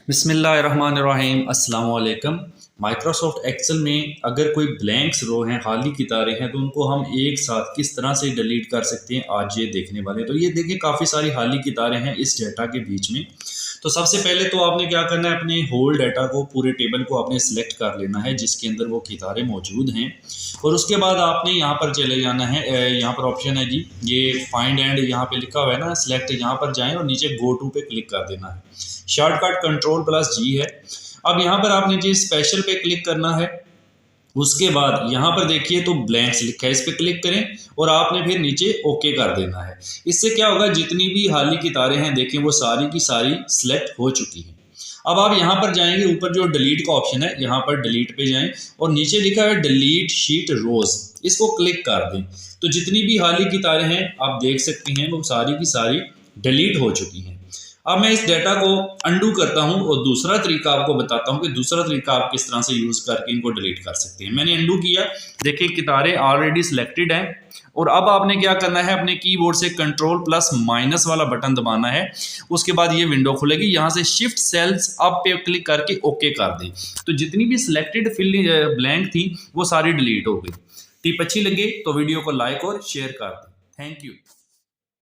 बिस्मिल्लाहिर्रहमानिर्रहीम अस्सलाम वालेकुम। माइक्रोसॉफ्ट एक्सेल में अगर कोई ब्लैंक्स रो हैं, खाली कितारें हैं, तो उनको हम एक साथ किस तरह से डिलीट कर सकते हैं आज ये देखने वाले हैं। तो ये देखिए काफ़ी सारी खाली कितारें हैं इस डेटा के बीच में। तो सबसे पहले तो आपने क्या करना है, अपने होल डाटा को, पूरे टेबल को आपने सेलेक्ट कर लेना है जिसके अंदर वो कितारें मौजूद हैं। और उसके बाद आपने यहाँ पर चले जाना है, यहाँ पर ऑप्शन है जी, ये फाइंड एंड यहाँ पे लिखा हुआ है ना, सेलेक्ट, यहाँ पर जाएं और नीचे गो टू पे क्लिक कर देना है। शॉर्टकट कंट्रोल+G है। अब यहाँ पर आपने जी स्पेशल पे क्लिक करना है। उसके बाद यहाँ पर देखिए तो ब्लैंक्स लिखा है, इस पर क्लिक करें और आपने फिर नीचे ओके कर देना है। इससे क्या होगा, जितनी भी खाली कितारें हैं देखें वो सारी की सारी सिलेक्ट हो चुकी हैं। अब आप यहाँ पर जाएंगे, ऊपर जो डिलीट का ऑप्शन है यहाँ पर डिलीट पे जाएं और नीचे लिखा है डिलीट शीट रोज, इसको क्लिक कर दें। तो जितनी भी खाली कितारें हैं आप देख सकते हैं वो सारी की सारी डिलीट हो चुकी हैं। अब मैं इस डेटा को अंडू करता हूं और दूसरा तरीका आपको बताता हूं कि दूसरा तरीका आप किस तरह से यूज़ करके इनको डिलीट कर सकते हैं। मैंने अंडू किया, देखिए कितारें ऑलरेडी सिलेक्टेड हैं। और अब आपने क्या करना है, अपने कीबोर्ड से कंट्रोल+- वाला बटन दबाना है। उसके बाद ये विंडो खुलेगी, यहाँ से शिफ्ट सेल्स अप पे क्लिक करके ओके कर दें। तो जितनी भी सिलेक्टेड ब्लैंक थी वो सारी डिलीट हो गई। टिप अच्छी लगे तो वीडियो को लाइक और शेयर कर दें। Thank you.